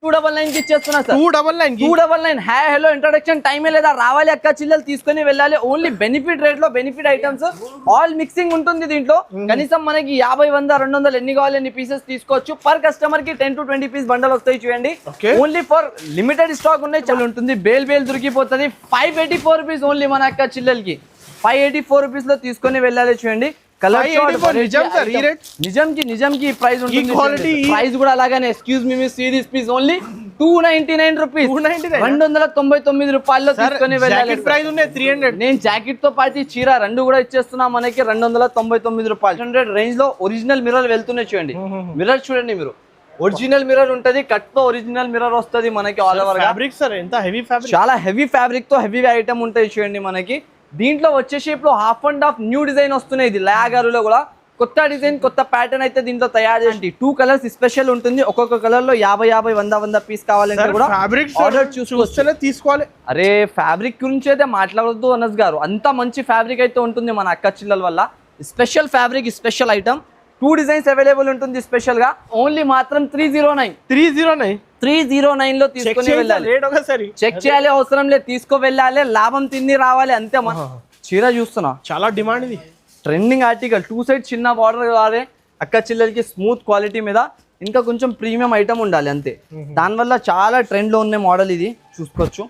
299 కి ఇచ్చేస్తున్నా sir. 299 hi hello introduction టైమే లేదా, రావాలి అక్క చిల్లలు తీసుకొని వెళ్ళాలి. ఓన్లీ బెనిఫిట్ రేట్ లో బెనిఫిట్ ఐటమ్స్, ఆల్ మిక్సింగ్ ఉంటుంది దీంట్లో. కనీసం మనకి 50, 100, 200 ఎన్ని కావాలి ఎన్ని పీసెస్ తీసుకోవచ్చు. పర్ కస్టమర్ కి 10 to 20 పీస్ బండల్ వస్తాయి చూడండి. ఓన్లీ ఫర్ లిమిటెడ్ స్టాక్ ఉన్నాయి, చాలా ఉంటుంది. బేల్ దొరికిపోతుంది. 584 రూపీస్ ఓన్లీ మన అక్క చిల్లలకి. 584 రూపీస్ లో తీసుకొని వెళ్ళాలి చూడండి. నిజంకి ప్రైస్ ఉంటుంది. ప్రైస్ కూడా అలాగానే. Excuse me series piece only 299 rupees, 299 రూపాయల్లో తీసుకొని వెళ్ళాలి. నేను జాకెట్ తో పాటు చీర రెండు కూడా ఇచ్చేస్తున్నా మనకి 299 రూపాయలు. 100 రేంజ్ లో ఒరిజినల్ మిర్రర్ వెళ్తున్నాయి చూడండి. మిర్రర్ చూడండి మీరు, ఒరిజినల్ మిర్రర్ ఉంటది, కట్ తో ఒరిజినల్ మిర్రర్ వస్తుంది మనకి. ఆల్ ఓవర్ ఫ్యాబ్రిక్ సార్ ఎంత హెవీ ఫ్యాబ్రిక్, చాలా హెవీ ఫ్యాబ్రిక్ తో హెవీ ఐటమ్ ఉంటాయి చూడండి మనకి. దీంట్లో వచ్చే షేప్ లో half and half new design వస్తున్నాయి. ఇది లయాగారులో కూడా కొత్త డిజైన్, కొత్త ప్యాటర్న్ అయితే దీంట్లో తయారు చేయండి. 2 కలర్స్ స్పెషల్ ఉంటుంది. ఒక్కొక్క కలర్ లో 50, 100 పీస్ కావాలంటే కూడా ఆర్డర్ చూసుకొస్తేనే తీసుకోవాలి. అరే ఫ్యాబ్రిక్ గురించి అయితే మాట్లాడొద్దు అనస్ గారు, అంత మంచి ఫ్యాబ్రిక్ అయితే ఉంటుంది మన అక్క చిల్లల వల్ల. Special fabric, special item. 2 designs available ఉంటుంది స్పెషల్ గా. ఓన్లీ మాత్రం 309 లో తీసుకొని వెళ్ళాలి. చెక్ చేయాలి అవసరం లేదు, తీసుకో వెళ్ళాలి, లాభం తిని రావాలి అంతే. చీర చూస్తున్నా, చాలా డిమాండ్ ఇది, ట్రెండింగ్ ఆర్టికల్. 2 సైడ్ చిన్న బార్డర్ కావాలి అక్క చిల్లలకి, స్మూత్ క్వాలిటీ మీద. ఇంకా కొంచెం ప్రీమియం ఐటమ్ ఉండాలి అంతే. దానివల్ల చాలా ట్రెండ్ లో ఉన్న మోడల్ ఇది చూసుకోవచ్చు.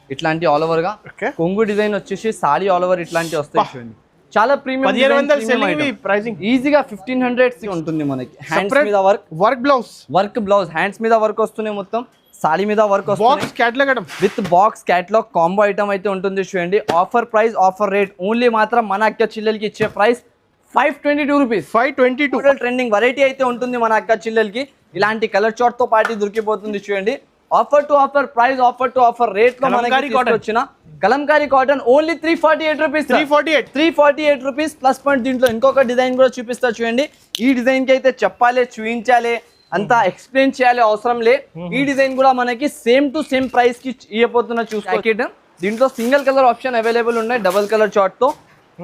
ఇట్లాంటి ఆల్ ఓవర్ గా కొంగు డిజైన్ వచ్చేసి సారీ ఆల్ ఓవర్ ఇట్లాంటి వస్తాయి చూడండి. చాలా ప్రీమియం, ఈజీగా 1500 ఉంటుంది మనకి. హ్యాండ్స్ మీద వర్క్ బ్లౌజ్ హ్యాండ్స్ మీద వర్క్ వస్తున్నాయి, మొత్తం సారీ మీద వర్క్ వస్తుంది. With box catalogue combo item అయితే ఉంటుంది చూడండి. Offer price, offer rate only మాత్రం మన అక్క చిల్లలకి ఇచ్చే ప్రైస్ 522 రూపీస్. 522 ట్రెండింగ్ వెరైటీ అయితే ఉంటుంది మన అక్క చిల్లలకి. ఇలాంటి కలర్ చార్ట్ తో పాటు దొరికిపోతుంది చూడండి. Offer to offer price, offer to offer rate లో మనకి వచ్చిన Kalamkari cotton only 348 rupees. 348 rupees plus point. దీంట్లో ఇంకొక డిజైన్ కూడా చూపిస్తా చూడండి. ఈ డిజైన్ కి అయితే చెప్పాలి, చూపించాలి, అంతా ఎక్స్ప్లెయిన్ చేయాలి అవసరం లే. ఈ డిజైన్ కూడా మనకి సేమ్ టు సేమ్ ప్రైస్ కి ఇవ్వబోతున్నా చూసుకోండి. దీంట్లో సింగిల్ కలర్ ఆప్షన్ అవైలబుల్ ఉన్నాయి, డబుల్ కలర్ చార్ట్ తో.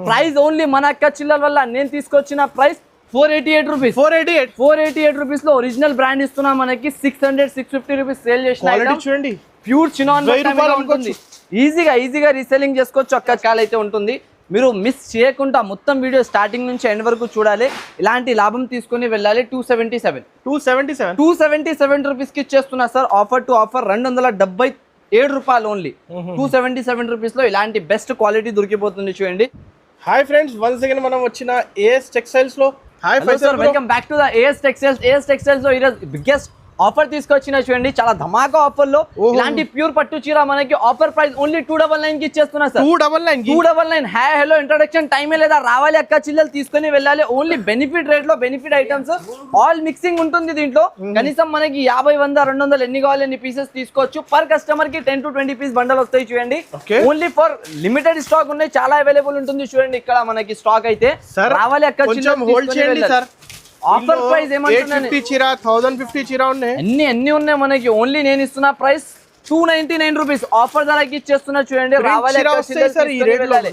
ప్రైస్ ఓన్లీ మన అక్క చిల్లల వల్ల నేను తీసుకొచ్చిన ప్రైస్ 488 రూపీస్. 488 రూపీస్ లో ఒరిజినల్ బ్రాండ్ ఇస్తున్నా మనకి. 600, 650 రూపీస్ సేల్ చేసిన చూడండి. ప్యూర్ చినాన్ ఉంటుంది. ఈజీగా రీసెల్లింగ్ చేసుకోవచ్చు. అక్క కాల్ అయితే ఉంటుంది. మీరు మిస్ చేయకుండా మొత్తం వీడియో స్టార్టింగ్ నుంచి ఎండ్ వరకు చూడాలి. ఇలాంటి లాభం తీసుకుని వెళ్ళాలి. 277 రూపీస్ కి ఇచ్చేస్తున్నా సార్. ఆఫర్ టు ఆఫర్ 277 రూపాయలు ఓన్లీ. 277 రూపీస్ లో ఇలాంటి బెస్ట్ క్వాలిటీ దొరికిపోతుంది చూడండి. హాయ్ ఫ్రెండ్స్, వన్స్ అగైన్ మనం వచ్చిన ఏఎస్ టెక్స్టైల్స్ లో. Hi Faisal, welcome back to the AS textiles. AS textiles లో ఈరోజు బిగ్గెస్ట్ ఆఫర్ తీసుకొచ్చిన చూడండి. చాలా ధమాకా ఆఫర్ లో ఇలాంటి ప్యూర్ పట్టు చీర మనకి ఆఫర్ ప్రైస్ ఓన్లీ 299 కి ఇచ్చేస్తున్నా సార్. 299 హాయ్ హలో ఇంట్రడక్షన్ టైమే లేదా, రావాలి అక్క చిల్లలు తీసుకొని వెళ్ళాలి. ఓన్లీ బెనిఫిట్ రేట్ లో బెనిఫిట్ ఐటమ్స్, ఆల్ మిక్సింగ్ ఉంటుంది దీంట్లో. కనీసం మనకి 50, 100, 200 ఎన్ని కావాలి ఎన్ని పీసెస్ తీసుకోవచ్చు. పర్ కస్టమర్ కి 10 to 20 పీస్ బండల్ వస్తాయి చూడండి. ఓన్లీ ఫర్ లిమిటెడ్ స్టాక్ ఉన్నాయి, చాలా అవైలబుల్ ఉంటుంది చూడండి. ఇక్కడ మనకి స్టాక్ అయితే రావాలి అక్క చిల్లలు. ఆఫర్ ప్రైస్ ఏమంటున్నాను, 1050 చీర ఉన్నాయి, అన్ని ఉన్నాయి మనకి. ఓన్లీ నేను ఇస్తున్న ప్రైస్ 299 రూపీస్ ఆఫర్ ధరకి ఇచ్చేస్తున్నా చూడండి. రావాలి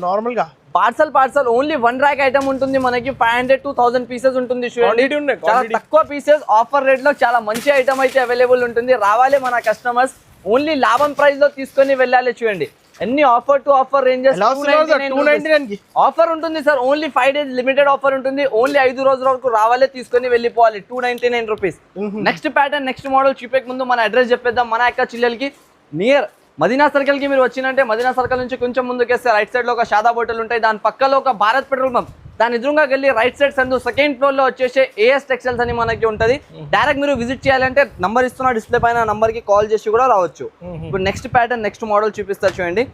నార్మల్ గా పార్సల్ ఓన్లీ 1 ర్యాక్ ఐటమ్ ఉంటుంది మనకి. 500 to 1000 పీసెస్ ఉంటుంది చూడండి. చాలా తక్కువ పీసెస్ ఆఫర్ రేట్ లో చాలా మంచి ఐటమ్ అయితే అవైలబుల్ ఉంటుంది. రావాలి మన కస్టమర్స్, ఓన్లీ లాభం ప్రైస్ లో తీసుకొని వెళ్ళాలి చూడండి. అన్ని offer to offer ranges. 299 offer ఉంటుంది sir. Only 5 days limited offer ఉంటుంది. ఓన్లీ 5 రోజుల వరకు రావాలి, తీసుకొని వెళ్ళిపోవాలి. 299 rupees. Next pattern, next model చూపే ముందు మన అడ్రస్ చెప్పేద్దాం. మన అక్క చిల్లలకి నియర్ మదీనా సర్కిల్ కి మీరు వచ్చినంటే, మదీనా సర్కిల్ నుంచి కొంచెం ముందుకేస్తే రైట్ సైడ్ లో ఒక షాదా హోటల్ ఉంటాయి. దాని పక్కలో ఒక భారత్ పెట్రోల్ పంప్, దాని ఎదురుగా వెళ్ళి రైట్ సైడ్ సందు సెకండ్ ఫ్లోర్ లో వచ్చేసి ఏఎస్ టెక్స్టైల్స్ అని మనకి ఉంటది. డైరెక్ట్ మీరు విజిట్ చేయాలంటే నంబర్ ఇస్తున్న డిస్ప్లే పైన నంబర్ కి కాల్ చేసి కూడా రావచ్చు. ఇప్పుడు నెక్స్ట్ ప్యాటర్న్, నెక్స్ట్ మోడల్ చూపిస్తా చూడండి.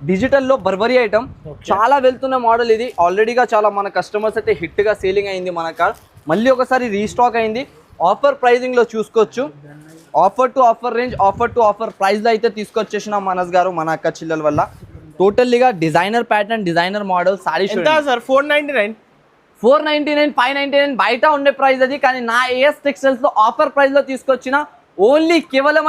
డిజిటల్ లో బర్బరీ ఐటమ్, చాలా వెళ్తున్న మోడల్ ఇది. ఆల్రెడీగా చాలా మన కస్టమర్స్ అయితే హిట్ గా సేలింగ్ అయింది మన కార్. మళ్ళీ ఒకసారి రీస్టాక్ అయింది. ఆఫర్ ప్రైజింగ్ లో చూసుకోవచ్చు. Offer to offer range, offer to offer price లో అయితే తీసుకొచ్చేసిన మనస్ గారు మన అక్క చిల్లల వల్ల. టోటల్లీగా designer pattern, designer model sorry. 499, 599 బయట ఉండే ప్రైస్ అది. కానీ నా ఏఎస్ టెక్స్టైల్స్ లో ఆఫర్ ప్రైస్ లో తీసుకొచ్చిన ఓన్లీ కేవలం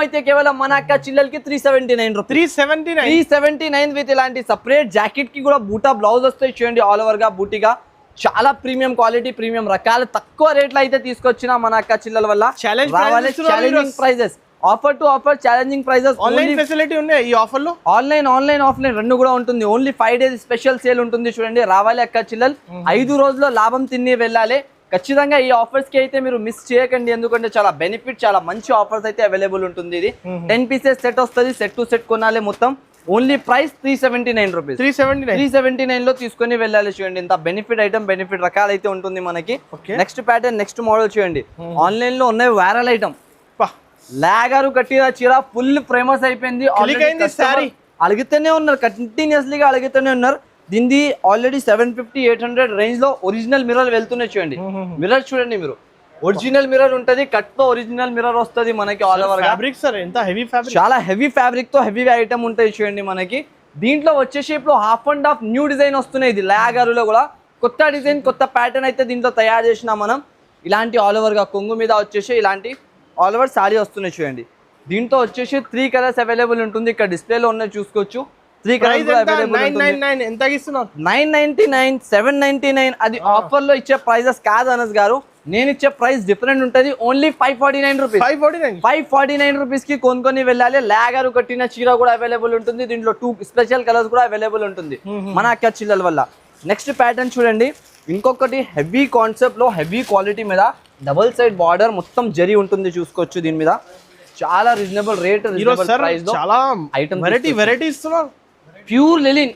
మన అక్క చిల్లలకి 379 రూపీస్. 379 విత్ ఇలాంటి సపరేట్ జాకెట్ కి కూడా బూటా బ్లౌజ్ వస్తాయి చూడండి. ఆల్ ఓవర్ గా బూటీగా చాలా ప్రీమియం క్వాలిటీ, ప్రీమియం రకాలు తక్కువ రేట్లు అయితే తీసుకొచ్చిన మన అక్క చిల్లల వల్ల. Challenging prices. Offer to offer challenging prices. Online facility ఉన్నాయి ఈ ఆఫర్ లో. ఆన్లైన్ ఆఫ్లైన్ రెండు కూడా ఉంటుంది. ఓన్లీ 5 days స్పెషల్ సేల్ ఉంటుంది చూడండి. రావాలి అక్క చిల్లలు, 5 రోజుల్లో లాభం తిని వెళ్ళాలి. ఖచ్చితంగా ఈ ఆఫర్స్ కి అయితే మీరు మిస్ చేయకండి, ఎందుకంటే చాలా బెనిఫిట్, చాలా మంచి ఆఫర్స్ అయితే అవైలబుల్ ఉంటుంది. ఇది 10 pieces సెట్ వస్తుంది. సెట్ టు సెట్ కొనాలి మొత్తం. Only price 379 rupees. 379 లో తీసుకొని వెళ్ళాలి. చూడండి ఇంత బెనిఫిట్ ఐటమ్, బెనిఫిట్ రకాలు అయితే ఉంటుంది మనకి. నెక్స్ట్ ప్యాటర్న్, నెక్స్ట్ మోడల్ చూడండి. ఆన్లైన్ లో ఉన్నాయి వైరల్ ఐటమ్. లాగారు కట్టిన చీర ఫుల్ ఫేమస్ అయిపోయింది. అడుగుతూనే ఉన్నారు, కంటిన్యూస్లీగా అడుగుతూనే ఉన్నారు. దీన్ని ఆల్రెడీ 750-800 రేంజ్ లో ఒరిజినల్ మిర్రర్ వెళ్తున్నాయి. చూడండి మిర్రర్ చూడండి, మీరు ఒరిజినల్ మిర్రర్ ఉంటది, కట్ తో ఒరిజినల్ మిర్రర్ వస్తుంది మనకి. ఆల్ ఓవర్ ఫ్యాబ్రిక్ సార్, ఎంత హెవీ ఫ్యాబ్రిక్, చాలా హెవీ ఫ్యాబ్రిక్ తో హెవీ ఐటమ్ ఉంటాయి చూడండి మనకి. దీంట్లో వచ్చేసి ఇప్పుడు half and half new design వస్తున్నాయి. ఇది లాగారులో కూడా కొత్త డిజైన్, కొత్త ప్యాటర్న్ అయితే దీంట్లో తయారు చేసినాం మనం. ఇలాంటి ఆల్ ఓవర్ గా కొంగు మీద వచ్చేసి ఇలాంటి ఆల్ ఓవర్ సారీ వస్తున్నాయి చూడండి. దీంట్లో వచ్చేసి 3 కలర్స్ అవైలబుల్ ఉంటుంది. ఇక్కడ డిస్ప్లేలో ఉన్నాయి చూసుకోవచ్చు. 3 కలర్స్ అవైలబుల్ ఉంటుంది. 999, 799 అది ఆఫర్ లో ఇచ్చే ప్రైజెస్ కాదు అనస్ గారు. నేను ఇచ్చే ప్రైస్ డిఫరెంట్ ఉంటుంది. Only 549 rupees. 549 రూపీస్ కి కొనుక్కొని వెళ్ళాలి. లాగారు కట్టిన చీర కూడా అవైలబుల్ ఉంటుంది. దీంట్లో 2 స్పెషల్ కలర్స్ కూడా అవైలబుల్ ఉంటుంది మన అక్క చిల్లల వల్ల. నెక్స్ట్ ప్యాటర్న్ చూడండి, ఇంకొకటి హెవీ కాన్సెప్ట్ లో హెవీ క్వాలిటీ మీద డబుల్ సైడ్ బార్డర్ మొత్తం జరీ ఉంటుంది చూసుకోవచ్చు. దీని మీద చాలా రీజనబుల్ రేట్, రీజనబుల్ ప్రైస్ లో చాలా ఐటమ్ వెరైటీ ఇస్తున్నారు. ప్యూర్ లిలిన్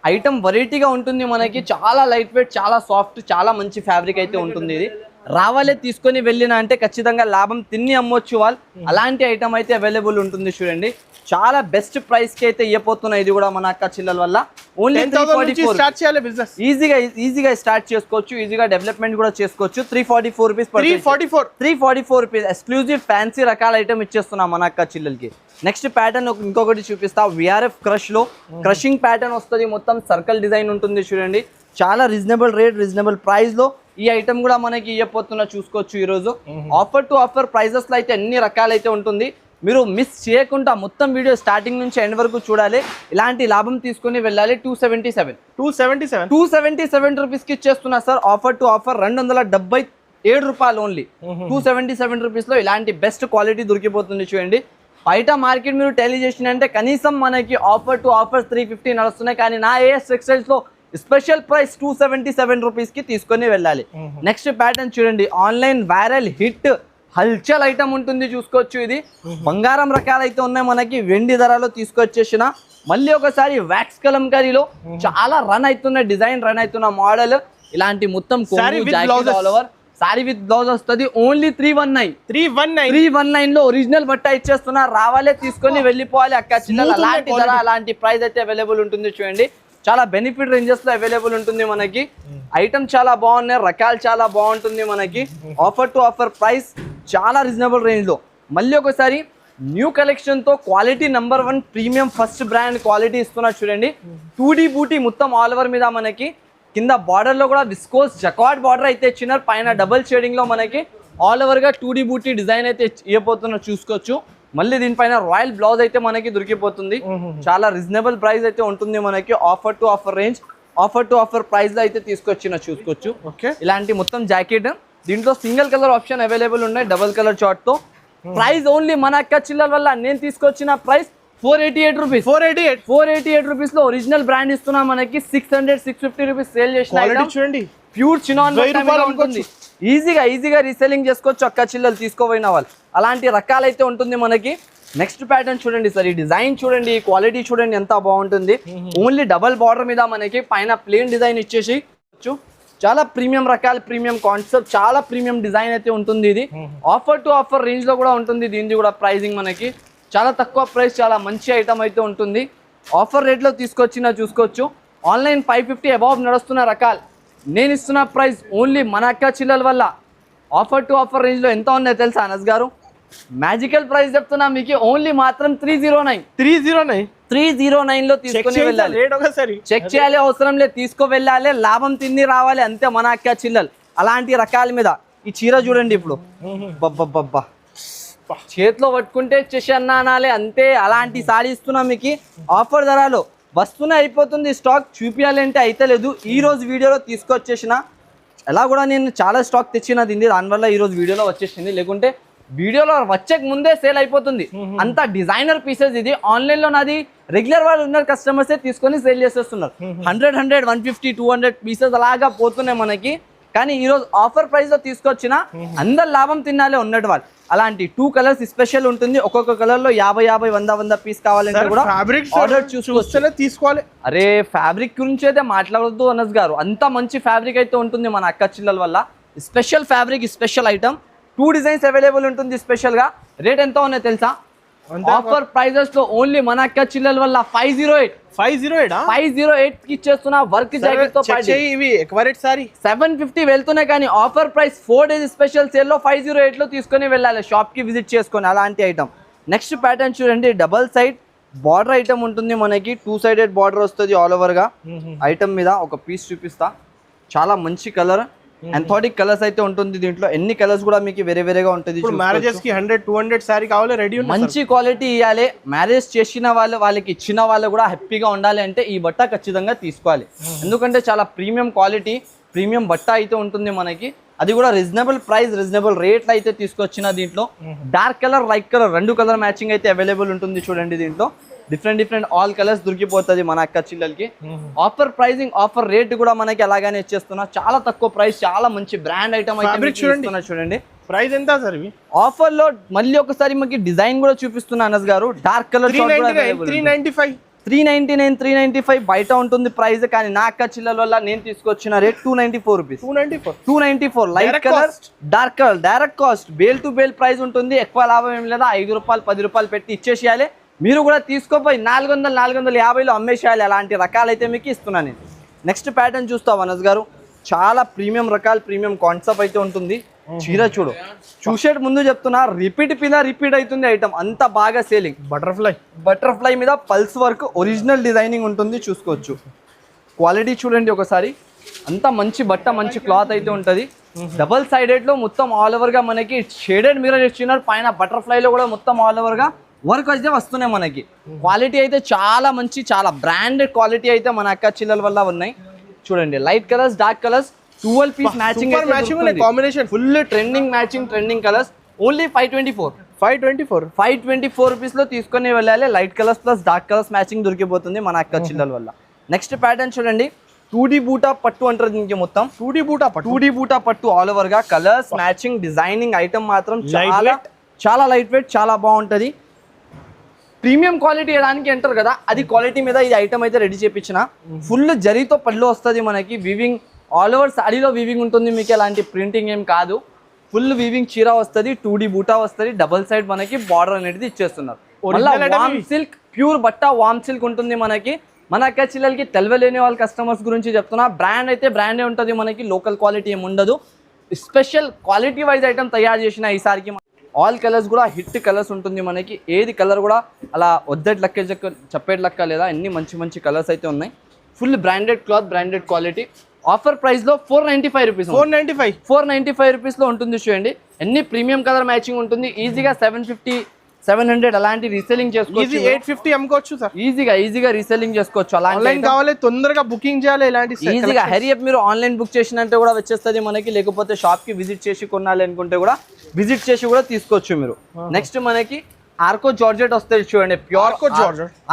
ఐటమ్ వెరైటీగా ఉంటుంది మనకి. చాలా లైట్ వెయిట్, చాలా సాఫ్ట్, చాలా మంచి ఫ్యాబ్రిక్ అయితే ఉంటుంది. ఇది రావాలే తీసుకొని వెళ్ళినా అంటే ఖచ్చితంగా లాభం తిని అమ్మొచ్చు వాళ్ళు. అలాంటి ఐటమ్ అయితే అవైలబుల్ ఉంటుంది చూడండి. చాలా బెస్ట్ ప్రైస్ కి అయితే ఇవ్వబోతున్నాయి. ఇది కూడా మన అక్క చిల్లల వల్ల. ఓన్లీ 344 ఈజీగా స్టార్ట్ చేసుకోవచ్చు, ఈజీగా డెవలప్మెంట్ కూడా చేసుకోవచ్చు. 344 రూపీస్. 344 రూపీస్ ఎక్స్క్లూజివ్ ఫ్యాన్సీ రకాల ఐటమ్ ఇచ్చేస్తున్నాం మన అక్క చిల్లలకి. నెక్స్ట్ ప్యాటర్న్ ఇంకొకటి చూపిస్తా. విఆర్ఎఫ్ క్రష్ లో క్రషింగ్ ప్యాటర్న్ వస్తుంది. మొత్తం సర్కిల్ డిజైన్ ఉంటుంది చూడండి. చాలా రీజనబుల్ రేట్, రీజనబుల్ ప్రైస్ లో ఈ ఐటమ్ కూడా మనకి ఇవ్వబోతున్నా చూసుకోవచ్చు. ఈ రోజు ఆఫర్ టు ఆఫర్ ప్రైజెస్ లో అయితే అన్ని రకాలైతే ఉంటుంది. మీరు మిస్ చేయకుండా మొత్తం వీడియో స్టార్టింగ్ నుంచి ఎండ్ వరకు చూడాలి. ఇలాంటి లాభం తీసుకొని వెళ్ళాలి. 277 రూపీస్ కి ఇచ్చేస్తున్నా సార్. ఆఫర్ టు ఆఫర్ 277 రూపాయలు ఓన్లీ. 277 రూపీస్ లో ఇలాంటి బెస్ట్ క్వాలిటీ దొరికిపోతుంది చూడండి. బయట మార్కెట్ మీరు టెలి చేసినంటే కనీసం మనకి ఆఫర్ టు ఆఫర్ 350 నడుస్తున్నాయి, కానీ నా ఏఎస్ టెక్స్టైల్స్ లో స్పెషల్ ప్రైస్ 277 రూపీస్ కి తీసుకొని వెళ్ళాలి. నెక్స్ట్ ప్యాటర్న్ చూడండి, ఆన్లైన్ వైరల్ హిట్ హల్చల్ ఐటమ్ ఉంటుంది చూసుకోవచ్చు. ఇది బంగారం రకాలు అయితే ఉన్నాయి మనకి. వెండి ధరలో తీసుకొచ్చేసిన మళ్ళీ ఒకసారి వ్యాక్స్ కలంకారీలో చాలా రన్ అవుతున్న డిజైన్, రన్ అవుతున్న మోడల్. ఇలాంటి మొత్తం all over sorry with blouse వస్తుంది. ఓన్లీ 319 లో ఒరిజినల్ బట్ట ఇచ్చేస్తున్నా. రావాలే తీసుకొని వెళ్ళిపోవాలి అక్క చిల్లలు. అలాంటి ధర, అలాంటి ప్రైస్ అయితే అవైలబుల్ ఉంటుంది చూడండి. చాలా బెనిఫిట్ రేంజెస్ లో అవైలబుల్ ఉంటుంది మనకి. ఐటమ్ చాలా బాగున్నాయి, రకాలు చాలా బాగుంటుంది మనకి. ఆఫర్ టు ఆఫర్ ప్రైస్ చాలా రీజనబుల్ రేంజ్ లో. మళ్ళీ ఒకసారి న్యూ కలెక్షన్ తో quality #1 premium first brand quality ఇస్తున్నా చూడండి. 2D బూటీ మొత్తం ఆల్ ఓవర్ మీద మనకి. కింద బార్డర్ లో కూడా విస్కోస్ జకార్డ్ బార్డర్ అయితే ఇచ్చినారు. పైన డబుల్ షేడింగ్ లో మనకి ఆల్ ఓవర్ గా 2D బూటీ డిజైన్ అయితే ఇవ్వబోతున్నా చూసుకోవచ్చు. మళ్ళీ దీనిపైన రాయల్ బ్లౌజ్ అయితే మనకి దొరికిపోతుంది. చాలా రీజనబుల్ ప్రైస్ అయితే ఉంటుంది మనకి. Offer to offer range, offer to offer price లో అయితే తీసుకొచ్చిన చూసుకోవచ్చు. ఇలాంటి మొత్తం జాకెట్. దీంట్లో సింగిల్ కలర్ ఆప్షన్ అవైలబుల్ ఉన్నాయి, డబుల్ కలర్ చార్ట్ తో. ప్రైస్ ఓన్లీ మన అక్క చిల్లల వల్ల నేను తీసుకొచ్చిన ప్రైస్ 488 రూపీస్. 488 రూపీస్ లో ఒరిజినల్ బ్రాండ్ ఇస్తున్నా మనకి. 600-650 రూపీస్ సేల్ చేసిన చూడండి. ప్యూర్ చినాన్ ఉంటుంది. ఈజీగా రీసెల్లింగ్ చేసుకోవచ్చు అక్క చిల్లలు తీసుకోపోయిన వాళ్ళు. అలాంటి రకాలైతే ఉంటుంది మనకి. నెక్స్ట్ ప్యాటర్న్ చూడండి సార్. ఈ డిజైన్ చూడండి, ఈ క్వాలిటీ చూడండి ఎంత బాగుంటుంది. ఓన్లీ డబల్ బార్డర్ మీద మనకి పైన ప్లేన్ డిజైన్ ఇచ్చేసి చాలా ప్రీమియం రకాల, ప్రీమియం కాన్సెప్ట్, చాలా ప్రీమియం డిజైన్ అయితే ఉంటుంది. ఇది ఆఫర్ టు ఆఫర్ రేంజ్ లో కూడా ఉంటుంది. దీనిది కూడా ప్రైజింగ్ మనకి చాలా తక్కువ ప్రైస్, చాలా మంచి ఐటమ్ అయితే ఉంటుంది. ఆఫర్ రేట్ లో తీసుకొచ్చిన చూసుకోవచ్చు. ఆన్లైన్ 550 అబౌవ్ నడుస్తున్న రకాలు. నేను ఇస్తున్న ప్రైస్ ఓన్లీ మన అక్క చిల్లల వల్ల. ఆఫర్ టు ఆఫర్ రేంజ్ లో ఎంత ఉన్నాయో తెలుసా అనస్ గారు? మ్యాజికల్ ప్రైస్ చెప్తున్నా మీకు. ఓన్లీ మాత్రం 309 లో తీసుకొని వెళ్ళాలి. చెక్ చేయాలి అవసరం లేదు, తీసుకో వెళ్ళాలి, లాభం తిని రావాలి అంతే మన అక్క చిల్లలు. అలాంటి రకాల మీద ఈ చీర చూడండి. ఇప్పుడు బబ్బా చేతిలో పట్టుకుంటే చేసి అనాలి అంతే. అలాంటి సారీ ఇస్తున్నా మీకు ఆఫర్ ధరలో. వస్తూనే అయిపోతుంది స్టాక్, చూపించాలంటే అయితే లేదు. ఈ రోజు వీడియోలో తీసుకొచ్చేసిన. ఎలా కూడా నేను చాలా స్టాక్ తెచ్చినది, దానివల్ల ఈ రోజు వీడియోలో వచ్చేసింది. లేకుంటే వీడియోలో వచ్చే ముందే సేల్ అయిపోతుంది. అంత డిజైనర్ పీసెస్ ఇది. ఆన్లైన్ లో నాది రెగ్యులర్ వాళ్ళు ఉన్న కస్టమర్సే తీసుకొని సేల్ చేసేస్తున్నారు. 100, 150, 200 పీసెస్ అలాగా పోతున్నాయి మనకి. కానీ ఈరోజు ఆఫర్ ప్రైస్ లో తీసుకొచ్చిన అందరు లాభం తినాలే ఉన్నట్టు వాళ్ళు. అలాంటి 2 కలర్స్ స్పెషల్ ఉంటుంది. ఒక్కొక్క కలర్ లో 50, 100 పీస్ కావాలంటే కూడా ఆర్డర్ చూసుకొస్తేనే తీసుకోవాలి. అరే ఫ్యాబ్రిక్ గురించి అయితే మాట్లాడొద్దు అనస్ గారు, అంత మంచి ఫ్యాబ్రిక్ అయితే ఉంటుంది మన అక్క చిల్లల వల్ల. Special fabric, special item. 2 designs available ఉంటుంది స్పెషల్ గా. రేట్ ఎంత ఉన్నాయో తెలుసా? ఆఫర్ ప్రైజెస్ లో ఓన్లీ మన అక్క చిల్లల వల్ల 508 కి ఇచ్చేస్తున్న వర్క్ జాకెట్ తో పాటు. ఇవి ఎక్కువ రేట్ సారీ 750 వెళ్తున్నాయి, కానీ offer price 4 days special sale లో 508 లో తీసుకొని వెళ్ళాలి. షాప్ కి విజిట్ చేసుకొని అలాంటి ఐటమ్. నెక్స్ట్ ప్యాటర్న్ చూడండి, డబల్ సైడ్ బార్డర్ ఐటమ్ ఉంటుంది మనకి. 2 సైడెడ్ బార్డర్ వస్తుంది ఆల్ ఓవర్ గా. ఐటమ్ మీద ఒక పీస్ చూపిస్తా. చాలా మంచి కలర్, ఎంథోటిక్ కలర్స్ అయితే ఉంటుంది దీంట్లో. ఎన్ని కలర్స్ కూడా మీకు వేరే వేరేగా ఉంటుంది. మ్యారేజెస్ కి 100, 200 సారీ కావాలి, రెడీ. మంచి క్వాలిటీ ఇవ్వాలి. మ్యారేజ్ చేసిన వాళ్ళకి ఇచ్చిన వాళ్ళు కూడా హ్యాపీగా ఉండాలి అంటే ఈ బట్ట ఖచ్చితంగా తీసుకోవాలి. ఎందుకంటే చాలా ప్రీమియం క్వాలిటీ, ప్రీమియం బట్ట అయితే ఉంటుంది మనకి. అది కూడా రీజనబుల్ ప్రైస్, రీజనబుల్ రేట్లు అయితే తీసుకొచ్చిన దీంట్లో. Dark colour, light colour 2 colour matching అయితే అవైలబుల్ ఉంటుంది చూడండి. దీంట్లో డిఫరెంట్ ఆల్ కలర్స్ దొరికిపోతుంది మన అక్క చిల్లలకి. ఆఫర్ ప్రైజింగ్, ఆఫర్ రేట్ కూడా మనకి అలాగానే ఇచ్చేస్తున్నా. చాలా తక్కువ ప్రైస్, చాలా మంచి బ్రాండ్ ఐటమ్ అయితే చూడండి. ప్రైస్ ఎంత సార్ ఇవి? ఆఫర్ లో మళ్ళీ ఒకసారి మనకి డిజైన్ కూడా చూపిస్తున్నా అనస్ గారు. డార్క్ కలర్ 399, 395 బయట ఉంటుంది ప్రైస్. కానీ నా అక్క చిల్లల వల్ల నేను తీసుకొచ్చిన rate 294 rupees. 294 light colour, dark colour. Direct cost bale to bale price ఉంటుంది. ఎక్కువ లాభం ఏం లేదా, 5 రూపాయలు 10 రూపాయలు పెట్టి ఇచ్చేసేయాలి. మీరు కూడా తీసుకోపోయి 400, 450లో అమ్మేసేయాలి. అలాంటి రకాలు అయితే మీకు ఇస్తున్నాను నేను. నెక్స్ట్ ప్యాటర్న్ చూస్తాం అనస్ గారు. చాలా ప్రీమియం రకాలు, ప్రీమియం కాన్సెప్ట్ అయితే ఉంటుంది. చీర చూడు, చూసేట ముందు చెప్తున్నా, రిపీట్ అవుతుంది ఐటమ్. అంత బాగా సేలింగ్. బటర్ఫ్లై మీద పల్స్ వర్క్, ఒరిజినల్ డిజైనింగ్ ఉంటుంది. చూసుకోవచ్చు క్వాలిటీ చూడండి ఒకసారి. అంత మంచి బట్ట, మంచి క్లాత్ అయితే ఉంటుంది. డబల్ సైడెడ్ లో మొత్తం ఆల్ ఓవర్ గా మనకి షేడెడ్ మిర్రర్ ఇచ్చినారు. పైన బటర్ఫ్లై లో కూడా మొత్తం ఆల్ ఓవర్ గా వర్క్ అయితే వస్తున్నాయి మనకి. క్వాలిటీ అయితే చాలా మంచి, చాలా బ్రాండెడ్ క్వాలిటీ అయితే మన అక్క చిల్లల వల్ల ఉన్నాయి. చూడండి light colours, dark colours, 12 piece matching combination, full trending matching, trending colours. Only 524 rupees లో తీసుకొని వెళ్ళాలి. Light colours plus dark colours matching దొరికిపోతుంది మన అక్క చిల్లల వల్ల. నెక్స్ట్ ప్యాటర్న్ చూడండి, 2D బూటా పట్టు అంటారు దీనికి. మొత్తం 2D బూటా పట్టు ఆల్ ఓవర్ గా. కలర్స్ మ్యాచింగ్, డిజైనింగ్ ఐటమ్ మాత్రం చాలా లైట్ వెయిట్, చాలా బాగుంటది. ప్రీమియం క్వాలిటీ వేయడానికి అంటారు కదా, అది క్వాలిటీ మీద ఈ ఐటమ్ అయితే రెడీ చేయించిన. ఫుల్ జరీతో పళ్ళు వస్తుంది మనకి. వీవింగ్ ఆల్ ఓవర్ సాడీలో వీవింగ్ ఉంటుంది మీకు. ఎలాంటి ప్రింటింగ్ ఏం కాదు. ఫుల్ వీవింగ్ చీర వస్తుంది, 2D బూటా వస్తుంది. డబల్ సైడ్ మనకి బార్డర్ అనేది ఇచ్చేస్తున్నారు. వామ్ సిల్క్, ప్యూర్ బట్ట వామ్ సిల్క్ ఉంటుంది మనకి. మన అక్క చిల్లలకి తెలవలేని వాళ్ళ కస్టమర్స్ గురించి చెప్తున్నా. బ్రాండ్ అయితే బ్రాండే ఉంటుంది మనకి, లోకల్ క్వాలిటీ ఏమి ఉండదు. స్పెషల్ క్వాలిటీ వైజ్ ఐటమ్ తయారు చేసిన ఈసారికి. ఆల్ కలర్స్ కూడా హిట్ కలర్స్ ఉంటుంది మనకి. ఏది కలర్ కూడా అలా వద్దటి లెక్క చెప్పేటి లెక్క లేదా, అన్ని మంచి కలర్స్ అయితే ఉన్నాయి. Full branded cloth, branded quality. Offer price లో 495 రూపీస్. 495 రూపీస్ లో ఉంటుంది చూడండి. ఎన్ని ప్రీమియం కలర్ మ్యాచింగ్ ఉంటుంది. ఈజీగా 750, 700 అలాంటి రీసెల్లింగ్ చేసుకోవచ్చు. 850 అమ్ముకోవచ్చు సార్. ఈజీగా రీసెల్లింగ్ చేసుకోవచ్చు. ఆన్లైన్ కావాలి, తొందరగా బుకింగ్ చేయాలి. ఇలాంటి ఈజీగా హరీ అప్ మీరు ఆన్లైన్ బుక్ చేసినంటే కూడా వచ్చేస్తుంది మనకి. లేకపోతే షాప్ కి విజిట్ చేసి కొనాలి అనుకుంటే కూడా విజిట్ చేసి కూడా తీసుకోవచ్చు మీరు. నెక్స్ట్ మనకి ఆర్కో జార్జెట్ వస్తుంది చూడండి. ప్యూర్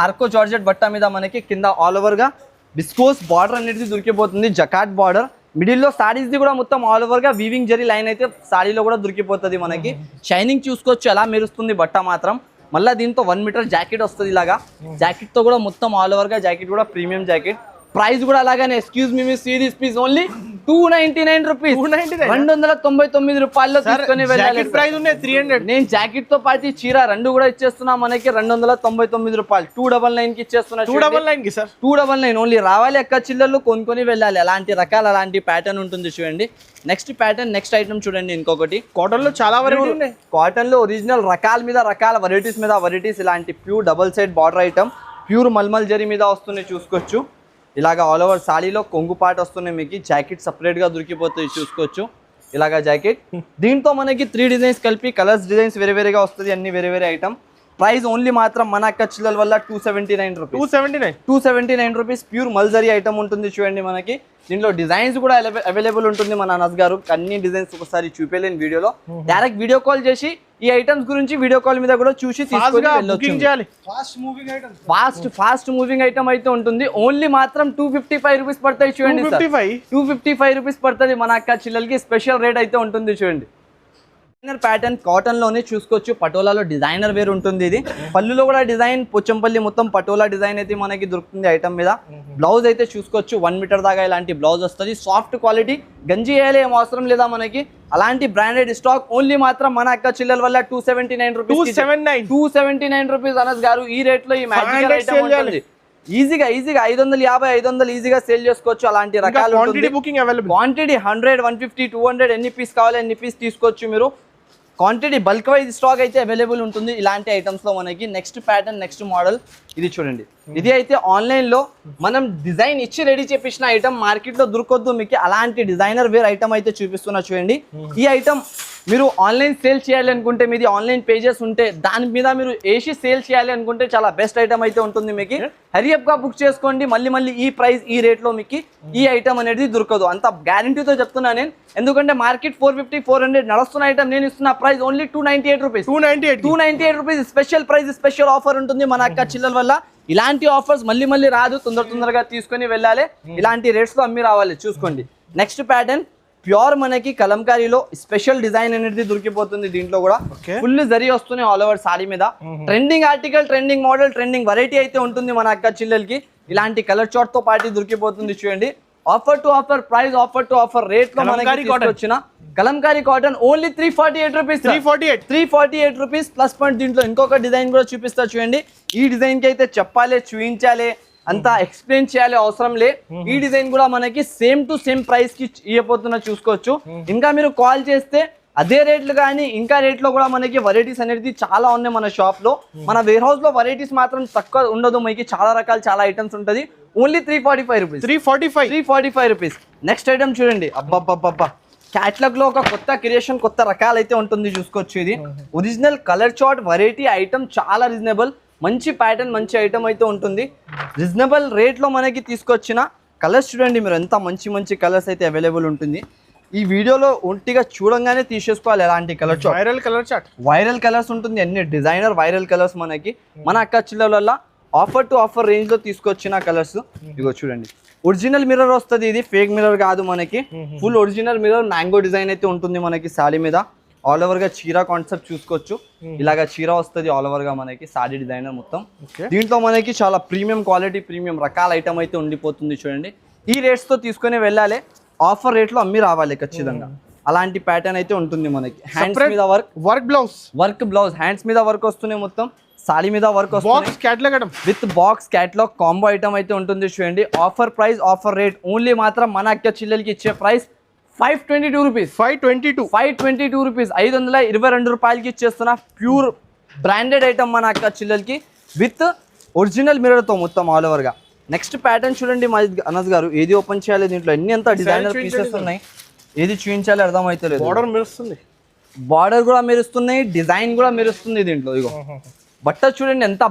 ఆర్కో జార్జెట్ బట్ట మీద మనకి కింద ఆల్ ఓవర్ గా విస్కోస్ బార్డర్ అనేది దొరికిపోతుంది. జకాట్ బార్డర్ మిడిల్లో సారీస్ ది కూడా మొత్తం ఆల్ ఓవర్ గా వీవింగ్ జరీ లైన్ అయితే సారీలో కూడా దొరికిపోతుంది మనకి. షైనింగ్ చూసుకోవచ్చు ఎలా మెరుస్తుంది బట్ట మాత్రం. మళ్ళీ దీంతో 1 మీటర్ జాకెట్ వస్తుంది ఇలాగా. జాకెట్ తో కూడా మొత్తం ఆల్ ఓవర్ గా జాకెట్ కూడా ప్రీమియం జాకెట్. ప్రైస్ కూడా అలాగానే. Excuse me see this piece only 299 rupees. 299 రూపాయల్లో తీసుకొని వెళ్ళాలి. ప్రైస్ ఉన్నాయి 300. నేను జాకెట్ తో పాటు చీర 2 కూడా ఇచ్చేస్తున్నా మనకి 299 రూపాయలు. 299 కి ఇచ్చేస్తున్నా. 299 కి సార్. 299 ఓన్లీ. రావాలి అక్క చిల్లర్లు కొనుక్కొని వెళ్ళాలి. అలాంటి రకాలు, అలాంటి ప్యాటర్న్ ఉంటుంది చూడండి. నెక్స్ట్ ప్యాటర్న్, నెక్స్ట్ ఐటమ్ చూడండి. ఇంకొకటి కాటన్ లో చాలా వెరైటీ ఉన్నాయి. కాటన్ లో ఒరిజినల్ రకాల మీద రకాల, వెరైటీస్ మీద వెరైటీస్. ఇలాంటి pure double side border item, pure malmal zari మీద వస్తున్నాయి చూసుకోవచ్చు. ఇలాగ ఆల్ ఓవర్ సాడీలో కొంగు పాట వస్తున్నాయి మీకు. జాకెట్ సపరేట్ గా దొరికిపోతుంది చూసుకోవచ్చు. ఇలాగా జాకెట్. దీంతో మనకి 3 డిజైన్స్ కలిపి కలర్స్ డిజైన్స్ వేరే వేరేగా వస్తుంది. అన్ని వేరే ఐటమ్. ప్రైస్ ఓన్లీ మాత్రం మన అక్క చిల్లల వల్ల 279 రూపీస్ 279 రూపీస్ ప్యూర్ మల్జరీ ఐటమ్ ఉంటుంది చూడండి మనకి. దీంట్లో డిజైన్స్ కూడా అవైలబుల్ ఉంటుంది మన అనస్ గారు. అన్ని డిజైన్స్ ఒకసారి చూపేలేని వీడియోలో డైరెక్ట్ వీడియో కాల్ చేసి ఈ ఐటమ్స్ గురించి వీడియో కాల్ మీద కూడా చూసి తీసుకొని వెళ్ళొచ్చు. ఫాస్ట్ మూవింగ్ ఐటమ్ అయితే ఉంటుంది. ఓన్లీ మాత్రం 255 రూపీస్ పడతాయి చూడండి. 255 రూపీస్ పడుతుంది మన అక్క చిల్లలకి. స్పెషల్ రేట్ అయితే ఉంటుంది చూడండి. డిజైనర్ ప్యాటర్న్ కాటన్ లోనే చూసుకోవచ్చు. పటోలాలో డిజైనర్ వేర్ ఉంటుంది. ఇది పళ్ళులో కూడా డిజైన్ పోచంపల్లి మొత్తం పటోలా డిజైన్ అయితే మనకి దొరుకుతుంది ఐటమ్ మీద. బ్లౌజ్ అయితే చూసుకోవచ్చు 1 మీటర్ దాకా ఇలాంటి బ్లౌజ్ వస్తుంది. సాఫ్ట్ క్వాలిటీ, గంజి వేయాలి ఏం అవసరం లేదా మనకి. అలాంటి బ్రాండెడ్ స్టాక్ ఓన్లీ మాత్రం మన అక్క చిల్లల వల్ల 279 రూపీస్ 279 రూపీస్ అనస్ గారు. ఈ రేట్ లో ఈ మ్యాజికల్ ఐటమ్ ఉంటుంది. ఈజీగా 550 ఈజీగా సేల్ చేసుకోవచ్చు. అలాంటి రకాలు క్వాంటిటీ 100 150 200 ఎన్ని పీస్ కావాలి ఎన్ని పీస్ తీసుకోవచ్చు మీరు. క్వాంటిటీ బల్క్ వైజ్ స్టాక్ అయితే అవైలబుల్ ఉంటుంది ఇలాంటి ఐటమ్స్ లో మనకి. నెక్స్ట్ ప్యాటర్న్ నెక్స్ట్ మోడల్ ఇది చూడండి. ఇది అయితే ఆన్లైన్ లో మనం డిజైన్ ఇచ్చి రెడీ చేపించిన ఐటమ్ మార్కెట్ లో దొరకొద్దు మీకు. అలాంటి డిజైనర్ వేర్ ఐటమ్ అయితే చూపిస్తున్నా చూడండి. ఈ ఐటమ్ మీరు ఆన్లైన్ సేల్ చేయాలి అనుకుంటే, మీది ఆన్లైన్ పేజెస్ ఉంటే దాని మీద మీరు వేసి సేల్ చేయాలి అనుకుంటే చాలా బెస్ట్ ఐటమ్ అయితే ఉంటుంది మీకు. హరియప్ గా బుక్ చేసుకోండి. మళ్ళీ ఈ ప్రైస్ ఈ రేట్ లో మీకు ఈ ఐటమ్ అనేది దొరకదు. అంత గ్యారంటీతో చెప్తున్నా నేను. ఎందుకంటే మార్కెట్ 450 400 నడుస్తున్న ఐటమ్ నేను ఇస్తున్న price only 298 rupees 298 rupees. Special price special offer ఉంటుంది మన అక్క చిల్లల వల్ల. ఇలాంటి ఆఫర్స్ మళ్ళీ రాదు. తొందరగా తీసుకొని వెళ్ళాలి. ఇలాంటి రేట్స్ లో అమ్మి రావాలి చూసుకోండి. నెక్స్ట్ ప్యాటర్న్ ప్యూర్ మనకి కలంకారీలో స్పెషల్ డిజైన్ అనేది దొరికిపోతుంది. దీంట్లో కూడా ఫుల్ జరీ వస్తుంది ఆల్ ఓవర్ సారీ మీద. Trending article, trending model, trending variety అయితే ఉంటుంది మన అక్క చిల్లలకి. ఇలాంటి కలర్ చార్ట్ తో పాటు దొరికిపోతుంది చూడండి. Offer to offer price, offer to offer rate లో మనకి వచ్చిన Kalamkari cotton only 348 rupees 348 rupees plus point. దీంట్లో ఇంకొక డిజైన్ కూడా చూపిస్తా చూడండి. ఈ డిజైన్ కి అయితే చెప్పాలి, చూపించాలి, అంతా ఎక్స్ప్లెయిన్ చేయాలి అవసరం లే. ఈ డిజైన్ కూడా మనకి సేమ్ టు సేమ్ ప్రైస్ కి ఇవ్వబోతున్నా చూసుకోవచ్చు. ఇంకా మీరు కాల్ చేస్తే అదే రేట్లు కానీ ఇంకా రేట్లో కూడా మనకి వెరైటీస్ అనేది చాలా ఉన్నాయి మన షాప్ లో. మన వేర్ హౌస్ లో వెరైటీస్ మాత్రం తక్కువ ఉండదు. మనకి చాలా రకాల చాలా ఐటమ్స్ ఉంటుంది. Only 345 rupees 345 rupees. Next item చూడండి. అబ్బా క్యాట్లాగ్ లో ఒక కొత్త క్రియేషన్, కొత్త రకాలు అయితే ఉంటుంది చూసుకోవచ్చు. ఇది original colour chart variety item, చాలా రీజనబుల్, మంచి ప్యాటర్న్, మంచి ఐటమ్ అయితే ఉంటుంది. రీజనబుల్ రేట్ లో మనకి తీసుకొచ్చిన కలర్స్ చూడండి మీరు. ఎంత మంచి కలర్స్ అయితే అవైలబుల్ ఉంటుంది. ఈ వీడియోలో ఒంటిగా చూడంగానే తీసేసుకోవాలి. ఎలాంటి కలర్ చార్ట్, వైరల్ కలర్స్ ఉంటుంది. అన్ని డిజైనర్ వైరల్ కలర్స్ మనకి మన అక్క చిల్లల ఆఫర్ టు ఆఫర్ రేంజ్ లో తీసుకొచ్చిన కలర్స్. ఇగో చూడండి. ఒరిజినల్ మిర్రర్ వస్తుంది. ఇది ఫేక్ మిర్రర్ కాదు మనకి. Full original mirror, mango design అయితే ఉంటుంది మనకి సారీ మీద. ఆల్ ఓవర్ గా చీర కాన్సెప్ట్ చూసుకోవచ్చు. ఇలాగా చీర వస్తుంది ఆల్ ఓవర్ గా మనకి సారీ డిజైనర్ మొత్తం. దీంట్లో మనకి చాలా ప్రీమియం క్వాలిటీ, ప్రీమియం రకాల ఐటమ్ అయితే ఉండిపోతుంది చూడండి. ఈ రేట్స్ తో తీసుకుని వెళ్ళాలి. ఆఫర్ రేట్ లో అమ్మి రావాలి ఖచ్చితంగా. అలాంటి ప్యాటర్న్ అయితే ఉంటుంది మనకి. హ్యాండ్స్ మీద వర్క్ బ్లౌజ్ హ్యాండ్స్ మీద వర్క్ వస్తున్నాయి. మొత్తం సారీ మీద వర్క్ వస్తుంది. With box catalogue combo item అయితే ఉంటుంది చూడండి. Offer price, offer rate only మాత్రం మన అక్క చిల్లలకి ఇచ్చే ప్రైస్ 522 రూపీస్ 522 రూపీస్ 522 రూపాయలకి ఇచ్చేస్తున్నా. ప్యూర్ బ్రాండెడ్ ఐటమ్ మన అక్క చిల్లలకి విత్ ఒరిజినల్ మిర్రర్ తో మొత్తం ఆల్ ఓవర్ గా. నెక్స్ట్ ప్యాటర్న్ చూడండి అనస్ గారు. ఏది ఓపెన్ చేయాలి దీంట్లో ఎన్ని ఎంత డిజైనర్ పీసెస్ ఉన్నాయి. ఏది చూపించాలి అర్థం అయితే లేదు. బార్డర్ కూడా మెరుస్తున్నాయి, డిజైన్ కూడా మెరుస్తుంది దీంట్లో. ఇగో బట్ట చూడండి ఎంత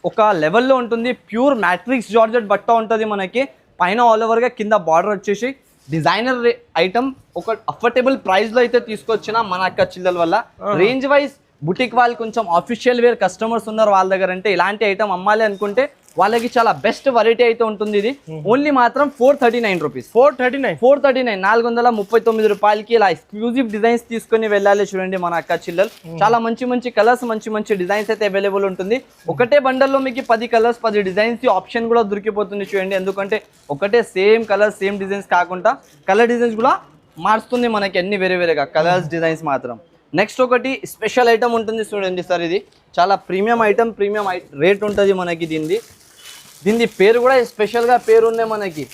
ఒక లెవెల్లో ఉంటుంది. ప్యూర్ మ్యాట్రిక్స్ జార్జెట్ బట్ట ఉంటుంది మనకి. పైన ఆల్ ఓవర్ గా, కింద బార్డర్ వచ్చేసి డిజైనర్ ఐటమ్. ఒక అఫోర్డబుల్ ప్రైస్ లో అయితే తీసుకొచ్చిన మన అక్క చిల్లల వల్ల. రేంజ్ వైజ్ బుటిక్ వాళ్ళు కొంచెం ఆఫీషియల్ వేర్ కస్టమర్స్ ఉన్నారు వాళ్ళ దగ్గర. అంటే ఇలాంటి ఐటమ్ అమ్మాలి అనుకుంటే వాళ్ళకి చాలా బెస్ట్ వెరైటీ అయితే ఉంటుంది. ఇది ఓన్లీ మాత్రం 439 రూపీస్ 439 రూపాయలకి ఇలా ఎక్స్క్లూజివ్ డిజైన్స్ తీసుకొని వెళ్ళాలి చూడండి మన అక్క చిల్లలు. చాలా మంచి కలర్స్, మంచి డిజైన్స్ అయితే అవైలబుల్ ఉంటుంది. ఒకటే బండల్లో మీకు 10 కలర్స్ 10 డిజైన్స్ ఆప్షన్ కూడా దొరికిపోతుంది చూడండి. ఎందుకంటే ఒకటే సేమ్ కలర్ సేమ్ డిజైన్స్ కాకుండా కలర్ డిజైన్స్ కూడా మారుస్తుంది మనకి అన్ని వేరేగా కలర్స్ డిజైన్స్ మాత్రం. నెక్స్ట్ ఒకటి స్పెషల్ ఐటమ్ ఉంటుంది చూడండి సార్. ఇది చాలా ప్రీమియం ఐటమ్, ప్రీమియం రేట్ ఉంటుంది మనకి. దీని పేరు కూడా స్పెషల్ గా పేరు ఉన్నాయి మనకి.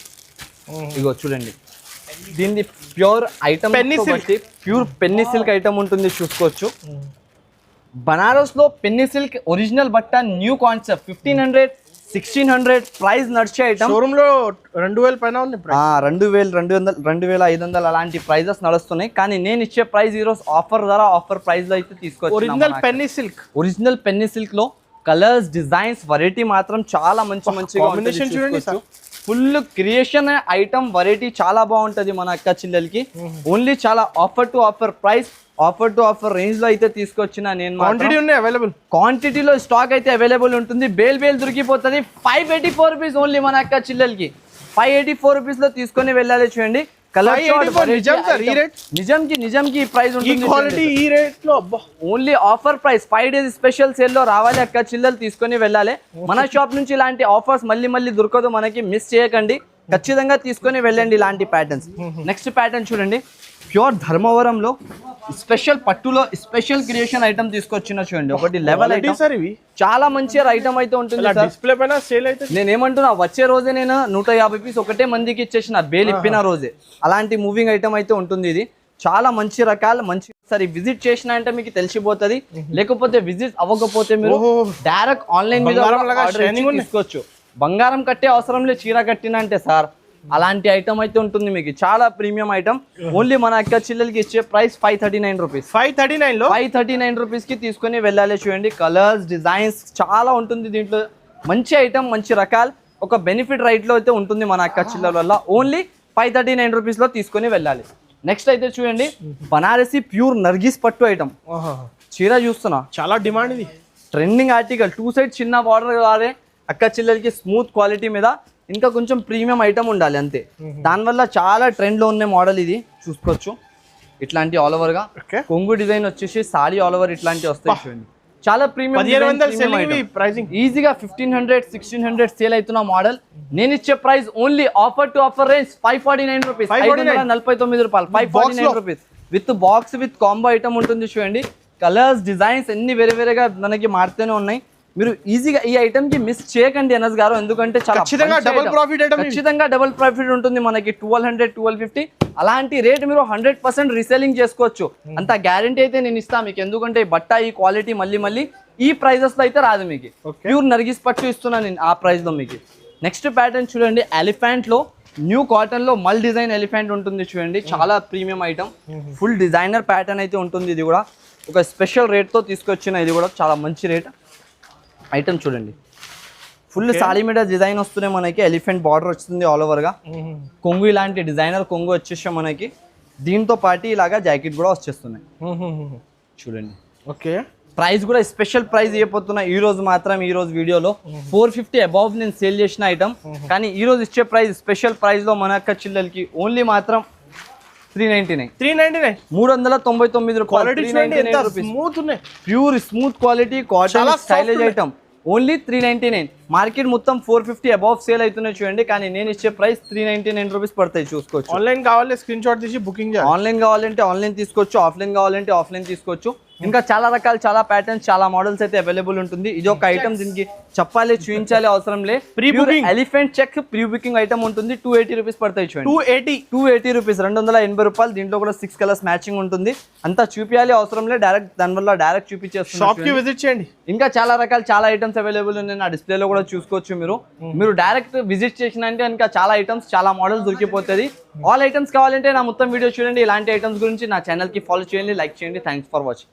ఇగో చూడండి. దీని pure item, pure penny silk item ఉంటుంది చూసుకోవచ్చు. బనారస్ లో పెన్నీ సిల్క్ ఒరిజినల్ బట్ట న్యూ కాన్సెప్ట్ 1500 1600 ప్రైస్ నడిచే ఐటమ్. షోరూమ్ లో 2000 పైన ఉంది price. 2200 2500 అలాంటి ప్రైజెస్ నడుస్తున్నాయి. కానీ నేను ఇచ్చే ప్రైస్ ఈరోజు ఆఫర్ ధర ఆఫర్ ప్రైస్ లో అయితే original penny silk. Original penny silk లో కలర్స్ డిజైన్స్ వెరైటీ మాత్రం చాలా మంచిగా కాంబినేషన్ చూడండి sir. Full creation item variety చాలా బాగుంటది మన అక్క చెల్లెలకి. ఓన్లీ చాలా offer to offer price offer to offer range లో అయితే తీసుకొచ్చిన నేను. క్వాంటిటీ ఉన్నాయి అవైలబుల్, క్వాంటిటీలో స్టాక్ అయితే అవైలబుల్ ఉంటుంది. బేల్ దొరికిపోతుంది. 584 రూపీస్ ఓన్లీ మన అక్క చెల్లెలకి. 584 రూపీస్ లో తీసుకొని వెళ్ళాలి. చూడండి కలర్ నిజంకి ఈ ప్రైస్ ఉంటుంది. క్వాలిటీ ఈ రేట్ లో only offer price 5 days special sale లో రావాలి అక్క చెల్లెలు తీసుకొని వెళ్ళాలి. మన షాప్ నుంచి ఇలాంటి ఆఫర్స్ మళ్ళీ దొరకదు మనకి. మిస్ చేయకండి, ఖచ్చితంగా తీసుకొని వెళ్ళండి ఇలాంటి ప్యాటర్న్స్. నెక్స్ట్ ప్యాటర్న్ చూడండి, ప్యూర్ ధర్మవరంలో స్పెషల్ పట్టులో స్పెషల్ క్రియేషన్ ఐటమ్ తీసుకొచ్చిన చూడండి. ఒకటి లెవెల్ ఐటమ్, చాలా మంచి ఐటమ్ అయితే ఉంటుంది. డిస్ప్లే పైన సేల్ అయితే నేను ఏమంటున్నా, వచ్చే రోజే నేను 150 పీస్ ఒకటే మందికి ఇచ్చేసిన బేల్ ఇప్పిన రోజే. అలాంటి మూవింగ్ ఐటమ్ అయితే ఉంటుంది. ఇది చాలా మంచి రకాలు మంచి. సరే విజిట్ చేసిన అంటే మీకు తెలిసిపోతుంది. లేకపోతే విజిట్ అవ్వకపోతే మీరు డైరెక్ట్ ఆన్లైన్ మీద తీసుకోవచ్చు. బంగారం కట్టే అవసరం లేదు, చీర కట్టిన అంటే సార్ అలాంటి ఐటమ్ అయితే ఉంటుంది మీకు. చాలా ప్రీమియం ఐటమ్. ఓన్లీ మన అక్క చెల్లెలకి ఇచ్చే ప్రైస్ 539 రూపీస్. 539 రూపీస్ కి తీసుకొని వెళ్ళాలి. చూడండి కలర్స్ డిజైన్స్ చాలా ఉంటుంది దీంట్లో. మంచి ఐటమ్ మంచి రకాలు ఒక బెనిఫిట్ రైట్ లో అయితే ఉంటుంది మన అక్క చెల్లెల వల్ల. ఓన్లీ 539 రూపీస్ లో తీసుకొని వెళ్ళాలి. నెక్స్ట్ అయితే చూడండి బనారసి ప్యూర్ నర్గిస్ పట్టు ఐటమ్. చీర చూస్తున్నా చాలా డిమాండ్, ఇది ట్రెండింగ్ ఆర్టికల్. 2 సైడ్ చిన్న బార్డర్ కాదే అక్క చెల్లెలకి, స్మూత్ క్వాలిటీ మీద. ఇంకా కొంచెం ప్రీమియం ఐటమ్ ఉండాలి అంతే. దానివల్ల చాలా ట్రెండ్ లో ఉన్న మోడల్ ఇది. చూసుకోవచ్చు ఇట్లాంటి ఆల్ ఓవర్ గా కొంగు డిజైన్ వచ్చేసి సారీ ఆల్ ఓవర్ ఇట్లాంటివి వస్తాయి. చూడండి చాలా ప్రీమియం. ఈజీగా 1500 1600 సేల్ అవుతున్న మోడల్. నేను ఇచ్చే price only offer to offer range 549 rupees. 549 రూపాయలు. 549 rupees with box with combo item ఉంటుంది. చూడండి కలర్స్ డిజైన్స్ అన్ని వేరేగా మనకి మారుతూనే ఉన్నాయి. మీరు ఈజీగా ఈ ఐటమ్ కి మిస్ చేయకండి అనస్ గారు, ఎందుకంటే ఖచ్చితంగా డబుల్ ప్రాఫిట్ ఉంటుంది మనకి. 1200 1250 అలాంటి రేట్ మీరు 100% రీసెల్లింగ్ చేసుకోవచ్చు. అంత గ్యారంటీ అయితే నేను ఇస్తాను మీకు. ఎందుకంటే ఈ బట్ట ఈ క్వాలిటీ మళ్ళీ ఈ ప్రైజెస్ లో అయితే రాదు మీకు. ప్యూర్ నర్గిస్ పట్టు ఇస్తున్నాను నేను ఆ ప్రైస్ లో మీకు. నెక్స్ట్ ప్యాటర్న్ చూడండి, ఎలిఫెంట్ లో న్యూ కాటన్ లో మల్ డిజైన్ ఎలిఫెంట్ ఉంటుంది. చూడండి చాలా premium item. Full designer pattern అయితే ఉంటుంది. ఇది కూడా ఒక స్పెషల్ రేట్ తో తీసుకొచ్చిన. ఇది కూడా చాలా మంచి రేట్ ఐటమ్. చూడండి ఫుల్ సారీ మీద డిజైన్ వస్తున్నాయి మనకి. ఎలిఫెంట్ బార్డర్ వస్తుంది ఆల్ ఓవర్ గా. కొంగు ఇలాంటి డిజైనర్ కొంగు వచ్చేసాం మనకి. దీంతో పాటు ఇలాగా జాకెట్ కూడా వచ్చేస్తున్నాయి. చూడండి ఓకే. ప్రైస్ కూడా స్పెషల్ ప్రైస్ ఇవ్వబోతున్నా ఈ రోజు మాత్రం. ఈ రోజు వీడియోలో 450 అబౌవ్ నేను సేల్ చేసిన ఐటమ్. కానీ ఈ రోజు ఇచ్చే ప్రైస్ స్పెషల్ ప్రైస్ లో మన అక్క చిల్లలకి ఓన్లీ మాత్రం 399 399 రూపాయలు. Pure smooth quality cotton stylish item. Only 399. Market మొత్తం 450 అబౌవ్ సేల్ అవుతున్నాయి చూడండి. కానీ నేను ఇచ్చే ప్రైస్ 399 రూపీస్ పడతాయి. చూసుకోవచ్చు. ఆన్లైన్ కావాలి స్క్రీన్ షాట్ తీసి బుకింగ్ చేయాలి. ఆన్లైన్ కావాలంటే ఆన్లైన్ తీసుకోవచ్చు, ఆఫ్లైన్ కావాలంటే ఆఫ్లైన్ తీసుకోవచ్చు. ఇంకా చాలా రకాలు చాలా ప్యాటర్న్స్ చాలా మోడల్స్ అయితే అవైలబుల్ ఉంటుంది. ఇది ఒక ఐటమ్, దీనికి చెప్పాలి చూపించాలి అవసరం లే. Pre booking elephant check pre booking item ఉంటుంది. 280 రూపీస్ పడతాయి చూడండి. 280 రూపీస్ 280 రూపాయలు. దీంట్లో కూడా 6 కలర్స్ మ్యాచింగ్ ఉంటుంది. అంతా చూపించాలి అవసరం లే. డైరెక్ట్ దానివల్ల డైరెక్ట్ చూపించేస్తాను. షాప్ కి విజిట్ చేయండి. ఇంకా చాలా రకాల చాలా ఐటమ్స్ అవైలబుల్ ఉన్నాయి. నా డిస్ప్లే లో కూడా చూసుకోవచ్చు. మీరు డైరెక్ట్ విజిట్ చేసినంటే ఇంకా చాలా ఐటమ్స్ చాలా మోడల్స్ దొరికిపోతుంది. ఆల్ ఐటమ్స్ కావాలంటే నా మొత్తం వీడియో చూడండి. ఇలాంటి ఐటమ్స్ గురించి నా ఛానల్ కి ఫాలో చేయండి, లైక్ చేయండి. Thanks for watching.